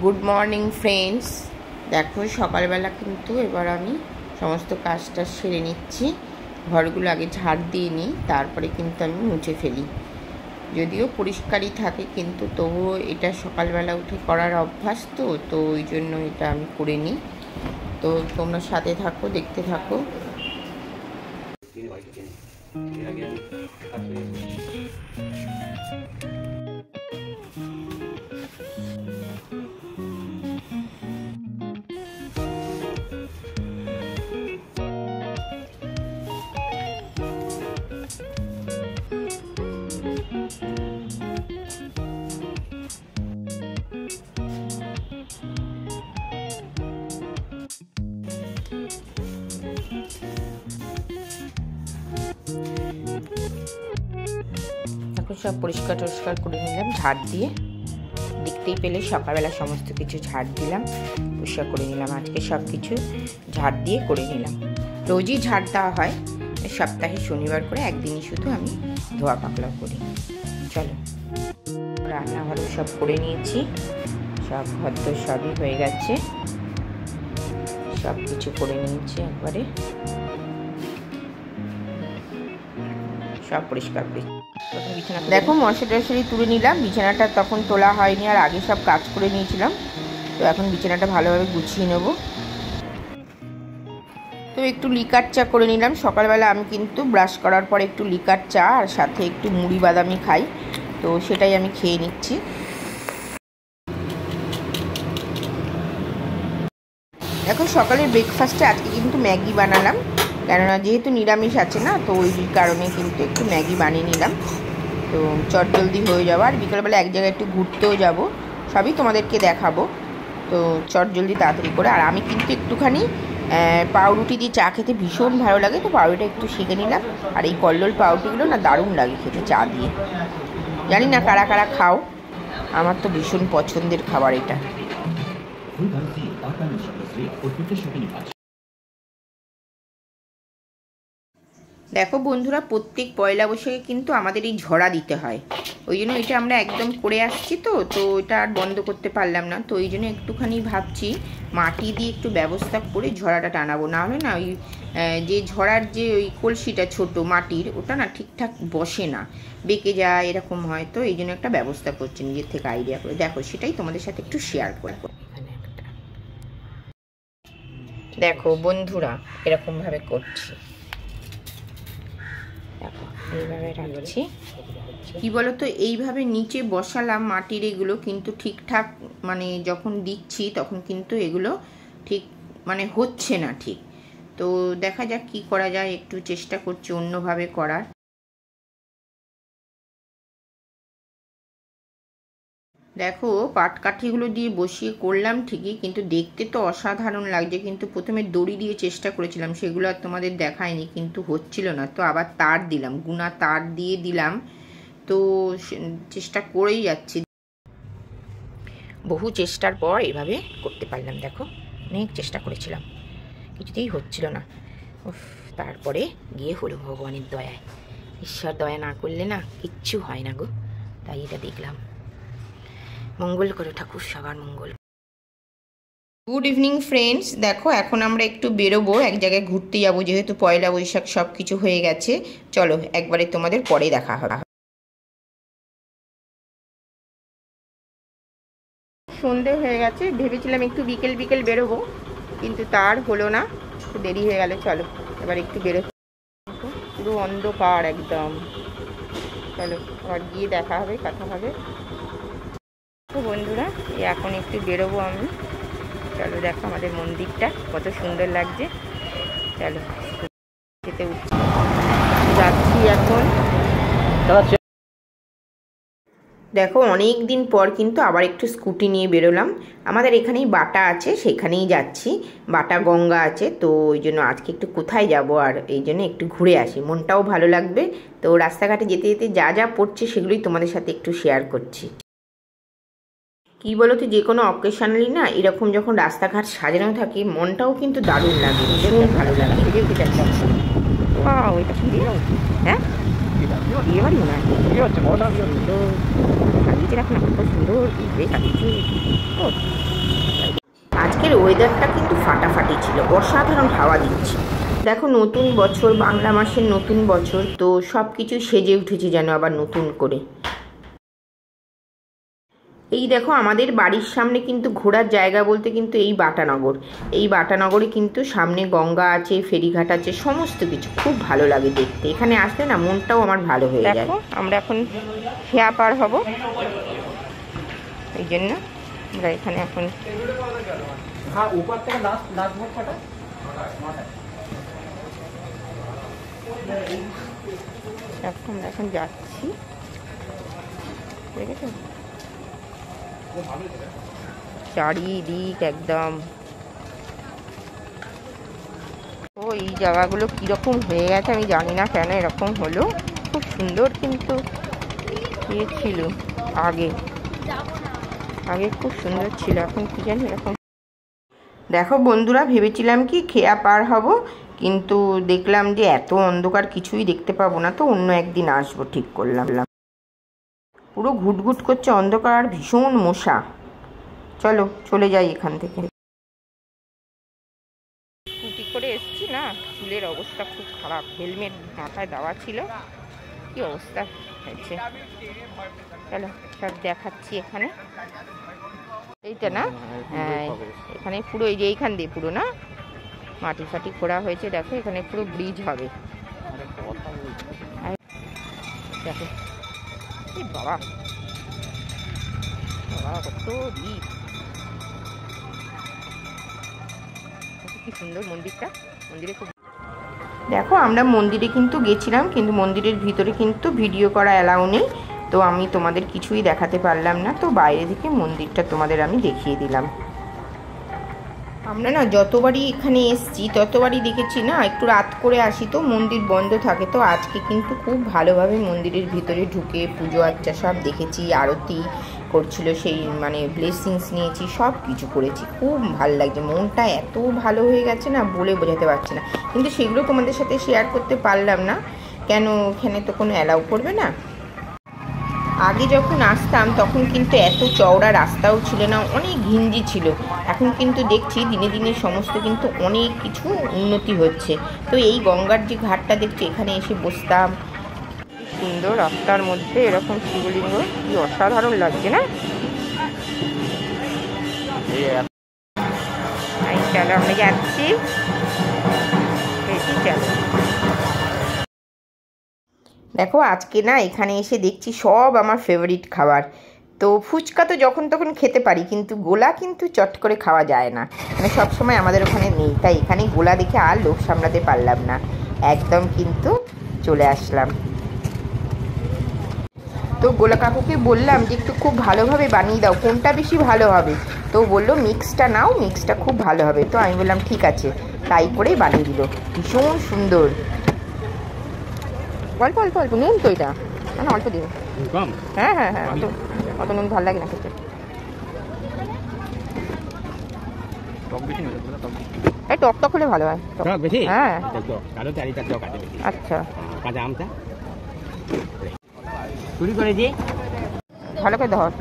Good morning friends. দেখো সকালবেলা কিন্তু এবার আমি সমস্ত কাজটা সেরে নিচ্ছি। ঘরগুলো আগে ঝাড় দিয়ে নিই, তারপরে কিন্তু আমি মুছে ফেলি। যদিও পরিষ্কারই থাকে কিন্তু তবুও এটা সকালবেলা উঠে করার অভ্যাস, তো ওই জন্য এটা আমি করে নিই। তো তোমরা সাথে থাকো, দেখতে থাকো। সব পরিষ্কার টরিষ্কার করে নিলাম ঝাড় দিয়ে। দেখতেই পেলে সকালবেলা সমস্ত কিছু ঝাড় দিলাম, পরিষ্কার করে নিলাম। আজকে সব কিছু ঝাড় দিয়ে করে নিলাম। রোজই ঝাড় দেওয়া হয়, সপ্তাহে শনিবার করে একদিনই শুধু আমি ধোয়া পাকলা করি। চলো, রান্নাঘরও সব করে নিয়েছি, সব ভদ্র সবই হয়ে গেছে, সব কিছু করে নিয়েছি একবারে, সব পরিষ্কার করে। দেখো মশা টশারি তুলে নিলাম, বিছানাটা তখন তোলা হয়নি, আর আগে সব কাজ করে নিয়েছিলাম। তো এখন বিছানাটা ভালোভাবে গুছিয়ে নেব। তো একটু লিকার চা করে নিলাম। সকালবেলা আমি কিন্তু ব্রাশ করার পর একটু লিকার চা আর সাথে একটু মুড়ি বাদামি খাই, তো সেটাই আমি খেয়ে নিচ্ছি। দেখো সকালের ব্রেকফাস্টে আজকে কিন্তু ম্যাগি বানালাম, কেননা যেহেতু নিরামিষ আছে না, তো ওই কারণে কিন্তু একটু ম্যাগি বানিয়ে নিলাম। তো চটজলদি হয়ে যাবো, আর বিকেলবেলা এক জায়গায় একটু ঘুরতেও যাব, সবই তোমাদেরকে দেখাবো। তো চটজলদি তাড়াতাড়ি করে। আর আমি কিন্তু একটুখানি পাউরুটি দিয়ে চা খেতে ভীষণ ভালো লাগে, তো পাউরুটিটা একটু শিখে নিলাম। আর এই কল্লোল পাউরুটিগুলো না দারুণ লাগে খেতে চা দিয়ে। জানি না কারা কারা খাও, আমার তো ভীষণ পছন্দের খাবার এটা। দেখো বন্ধুরা, প্রত্যেক পয়লা বৈশাখে কিন্তু আমাদের এই ঝরা দিতে হয়, ওই জন্য এটা আমরা একদম করে আসছি। তো এটা আর বন্ধ করতে পারলাম না, তো ওই জন্য একটুখানি ভাবছি মাটি দিয়ে একটু ব্যবস্থা করে ঝরাটা টানাবো। না হলে না ওই যে ঝরার যে ওই কলসিটা ছোট মাটির, ওটা না ঠিকঠাক বসে না, বেঁকে যায়, এরকম হয়। তো এই জন্য একটা ব্যবস্থা করছি নিজের থেকে আইডিয়া করে। দেখো সেটাই তোমাদের সাথে একটু শেয়ার করবো। এখানে একটা দেখো বন্ধুরা, এরকমভাবে করছি। দেখো এইভাবে রাখছি। কি বলতো, এইভাবে নিচে বসালাম মাটির এগুলো, কিন্তু ঠিকঠাক মানে যখন দিচ্ছি তখন কিন্তু এগুলো ঠিক মানে হচ্ছে না ঠিক। তো দেখা যাক কি করা যায়, একটু চেষ্টা করছি অন্যভাবে করার। দেখো পাটকাঠিগুলো দিয়ে বসিয়ে করলাম ঠিকই, কিন্তু দেখতে তো অসাধারণ লাগছে। কিন্তু প্রথমে দড়ি দিয়ে চেষ্টা করেছিলাম, সেগুলো আর তোমাদের দেখায়নি, কিন্তু হচ্ছিল না। তো আবার তার দিলাম, গুনা তার দিয়ে দিলাম। তো চেষ্টা করেই যাচ্ছি, বহু চেষ্টার পর এভাবে করতে পারলাম। দেখো অনেক চেষ্টা করেছিলাম, কিছুতেই হচ্ছিল না। তারপরে গিয়ে হলো ভগবানের দয়ায়। ঈশ্বর দয়া না করলে না কিচ্ছু হয় না গো, তাই এটা দেখলাম। মঙ্গল করো ঠাকুর, সবার মঙ্গল। Good evening friends. দেখো এখন আমরা একটু বেরোবো, এক জায়গায় ঘুরতে যাবো, যেহেতু পয়লা বৈশাখ সব কিছু হয়ে গেছে। চলো একবারে তোমাদের পরে দেখা হবে। সন্ধে হয়ে গেছে, ভেবেছিলাম একটু বিকেল বিকেল বেরোবো, কিন্তু তার হলো না, একটু দেরি হয়ে গেল। চলো এবার একটু বেরো, পুরো অন্ধকার একদম। চলো আবার গিয়ে দেখা হবে, কথা হবে। তো বন্ধুরা এখন একটু বেরোবো আমি। চলো দেখো আমাদের মন্দিরটা কত সুন্দর লাগছে। চলো যেতে উঠছি, যাচ্ছি এখন। দেখো অনেক দিন পর কিন্তু আবার একটু স্কুটি নিয়ে বেরোলাম। আমাদের এখানেই বাটা আছে, সেখানেই যাচ্ছি। বাটা গঙ্গা আছে, তো ওই জন্য আজকে একটু কোথায় যাব, আর এই জন্য একটু ঘুরে আসি, মনটাও ভালো লাগবে। তো রাস্তাঘাটে যেতে যেতে যা যা পড়ছে সেগুলোই তোমাদের সাথে একটু শেয়ার করছি। কি বলো তো, যে কোনো অকেশনালি না এরকম যখন রাস্তাঘাট সাজানো থাকে, মনটাও কিন্তু দারুণ লাগে, ভীষণ ভালো লাগে। হ্যাঁ বিয়ে বাড়ি মনে হয় সাজিয়েছে, রাখ না কত সুন্দর সাজিয়েছে। ও আজকের ওয়েদারটা কিন্তু ফাটাফাটি ছিল, অসাধারণ হাওয়া দিচ্ছে। দেখো নতুন বছর, বাংলা মাসের নতুন বছর, তো সব কিছু সেজে উঠেছে যেন আবার নতুন করে। এই দেখো আমাদের বাড়ির সামনে কিন্তু ঘোরার জায়গা বলতে কিন্তু এই বাটানগর। এই বাটানগরে কিন্তু সামনে গঙ্গা আছে, ফেরিঘাট আছে, সমস্ত কিছু খুব ভালো লাগে দেখতে। এখানে আসলে না মনটাও আমার ভালো হয়ে যায়। দেখো আমরা এখন খেয়া পার হব, এই জন্য আমরা এখানে এখন এখন যাচ্ছি, ঠিক আছে? চারিদিক একদম ও এই জায়গাগুলো কিরকম হয়ে গেছে আমি জানি না কেন এরকম হলো। খুব সুন্দর কিন্তু ইয়ে ছিল আগে, আগে খুব সুন্দর ছিল, এখন কি জানি এরকম। দেখো বন্ধুরা, ভেবেছিলাম কি খেয়া পার হব, কিন্তু দেখলাম যে এত অন্ধকার কিছুই দেখতে পাবো না, তো অন্য একদিন আসবো ঠিক করলাম। পুরো ঘুটঘুট করছে অন্ধকার, ভীষণ মশা। চলো চলে যাই এখান থেকে। স্কুটি করে এসছি না, চুলের অবস্থা খুব খারাপ, হেলমেট মাথায় দেওয়া ছিল, কি অবস্থা হয়েছে। চলো সব দেখাচ্ছি এখানে, এইটা না, হ্যাঁ এখানে পুরো এই যে এইখান দিয়ে পুরো না মাটি ফাটি খোঁড়া হয়েছে। দেখো এখানে পুরো ব্রিজ হবে। দেখো বাবা বাবা কত দ্বীপ, কি সুন্দর মন্দিরটা। মন্দিরে খুব দেখো আমরা মন্দিরে কিন্তু গেছিলাম, কিন্তু মন্দিরের ভিতরে কিন্তু ভিডিও করা অ্যালাউ নেই, তো আমি তোমাদের কিছুই দেখাতে পারলাম না, তো বাইরে থেকে মন্দিরটা তোমাদের আমি দেখিয়ে দিলাম। আমরা না যতবারই এখানে এসছি ততবারই দেখেছি না একটু রাত করে আসি তো মন্দির বন্ধ থাকে, তো আজকে কিন্তু খুব ভালোভাবে মন্দিরের ভিতরে ঢুকে পুজো আর্চা সব দেখেছি, আরতি করছিল সেই মানে ব্লেসিংস নিয়েছি, সব কিছু করেছি, খুব ভালো লাগছে, মনটা এত ভালো হয়ে গেছে না বলে বোঝাতে পারছি না। কিন্তু সেগুলো তোমাদের সাথে শেয়ার করতে পারলাম না, কেন ওখানে তো কোনো অ্যালাউ করবে না। আগে যখন আসতাম তখন কিন্তু এত চওড়া রাস্তাও ছিল না, অনেক ঘিঞ্জি ছিল। এখন কিন্তু দেখছি দিনে দিনে সমস্ত কিন্তু অনেক কিছু উন্নতি হচ্ছে। তো এই গঙ্গার যে ঘাটটা দেখছি, এখানে এসে বসতাম, সুন্দর রাস্তার মধ্যে এরকম শিবলিঙ্গ, কি অসাধারণ লাগছে না। চলো আমরা যাচ্ছি, চলো। দেখো আজকে না এখানে এসে দেখছি সব আমার ফেভারিট খাবার। তো ফুচকা তো যখন তখন খেতে পারি, কিন্তু গোলা কিন্তু চট করে খাওয়া যায় না, মানে সবসময় আমাদের ওখানে নেই, তাই এখানে গোলা দেখে আর লোভ সামলাতে পারলাম না, একদম কিন্তু চলে আসলাম। তো গোলা কাকুকে বললাম যে একটু খুব ভালোভাবে বানিয়ে দাও, কোনটা বেশি ভালো হবে, তো বললো মিক্সটা নাও, মিক্সটা খুব ভালো হবে। তো আমি বললাম ঠিক আছে, তাই করেই বানিয়ে দিল, ভীষণ সুন্দর। অল্প অল্প অল্প নুন তো, এটা না অল্প দিন, হ্যাঁ হ্যাঁ হ্যাঁ, অত নুন ভালো লাগে না খেতে। এই টক টক হলে ভালো হয়, হ্যাঁ আচ্ছা ভালো করে ধর।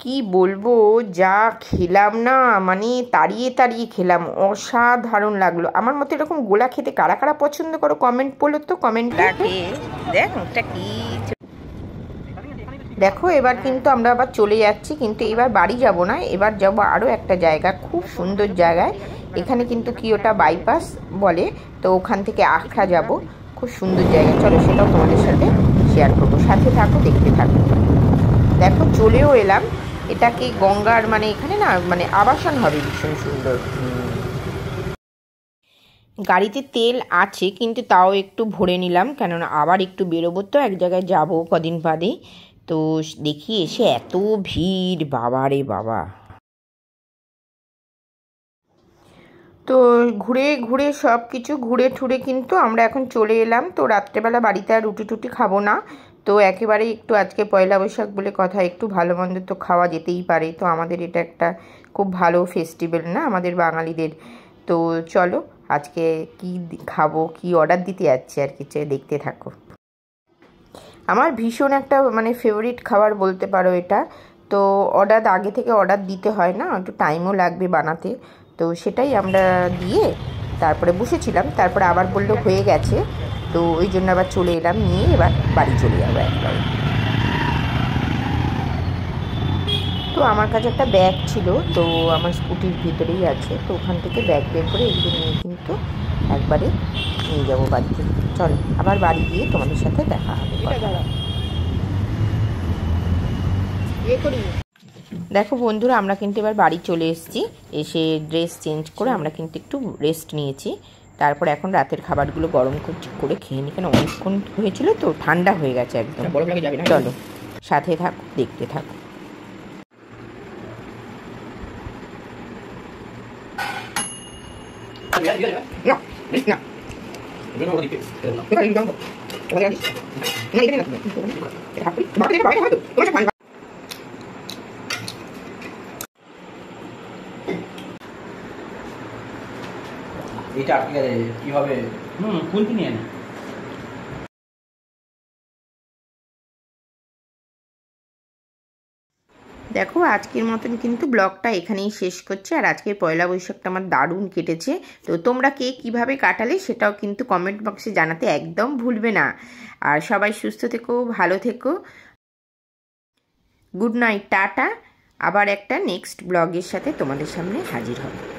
কি বলবো, যা খেলাম না, মানে তাড়িয়ে তাড়িয়ে খেলাম, অসাধারণ লাগলো। আমার মতো এরকম গোলা খেতে কারা কারা পছন্দ করো কমেন্ট বলো তো, কমেন্ট রাখে। দেখ ওটা কি, দেখো এবার কিন্তু আমরা আবার চলে যাচ্ছি, কিন্তু এবার বাড়ি যাব না, এবার যাব আরও একটা জায়গা, খুব সুন্দর জায়গায়। এখানে কিন্তু কি ওটা বাইপাস বলে, তো ওখান থেকে আখড়া যাব, খুব সুন্দর জায়গা। চলো সেটাও তোমাদের সাথে শেয়ার করবো, সাথে থাকো, দেখতে থাকো। দেখো চলেও এলাম, এটাকে গঙ্গার মানে এখানে না মানে আবাসন হবে, ভীষণ সুন্দর। গাড়িতে তেল আছে কিন্তু তাও একটু ভরে নিলাম, কেননা আবার একটু বেরোবো, তো এক জায়গায় যাব কদিন বাদে। তো দেখি এসে এত ভিড়, বাবা রে বাবা। তো ঘুরে ঘুরে সব কিছু ঘুরে ঠুরে কিন্তু আমরা এখন চলে এলাম। তো রাত্রেবেলা বাড়িতে আর রুটি টুটি খাবো না, তো একেবারে একটু আজকে পয়লা বৈশাখ বলে কথা, একটু ভালো মন্দ তো খাওয়া যেতেই পারে, তো আমাদের এটা একটা খুব ভালো ফেস্টিভ্যাল না আমাদের বাঙালিদের। তো চলো আজকে কি খাবো, কি অর্ডার দিতে যাচ্ছি আর কি, দেখতে থাকো। আমার ভীষণ একটা মানে ফেভারিট খাবার বলতে পারো এটা। তো আগে থেকে অর্ডার দিতে হয় না, একটু টাইমও লাগবে বানাতে, তো সেটাই আমরা দিয়ে তারপরে বসেছিলাম। তারপরে আবার বললো হয়ে গেছে, তো ওই জন্য আবার চলে এলাম, নিয়ে এবার বাড়ি চলে যাবো একবারে। তো আমার কাছে একটা ব্যাগ ছিল, তো আমার স্কুটির ভিতরেই আছে, তো ওখান থেকে ব্যাগ বের করে এগুলো নিয়ে কিন্তু একবারে নিয়ে যাবো বাড়িতে। চল আবার বাড়ি গিয়ে তোমাদের সাথে দেখা হবে। দেখো বন্ধুরা, আমরা কিন্তু এবার বাড়ি চলে এসেছি। এসে ড্রেস চেঞ্জ করে আমরা কিন্তু একটু রেস্ট নিয়েছি। তারপর এখন রাতের খাবারগুলো গরম করে খেয়ে নিই, কেন অনেকক্ষণ হয়েছিল তো, ঠান্ডা হয়ে গেছে একদম। চলো সাথে থাকো, দেখতে থাকো। এটা আটকে কিভাবে কোনটি নিয়ে না। দেখো আজকের মতন কিন্তু ব্লগটা এখানেই শেষ করছে। আর আজকের পয়লা বৈশাখটা আমার দারুণ কেটেছে। তো তোমরা কে কীভাবে কাটালে সেটাও কিন্তু কমেন্ট বক্সে জানাতে একদম ভুলবে না। আর সবাই সুস্থ থেকো, ভালো থেকো। Good night, tata. আবার একটা নেক্সট ব্লগের সাথে তোমাদের সামনে হাজির হবে।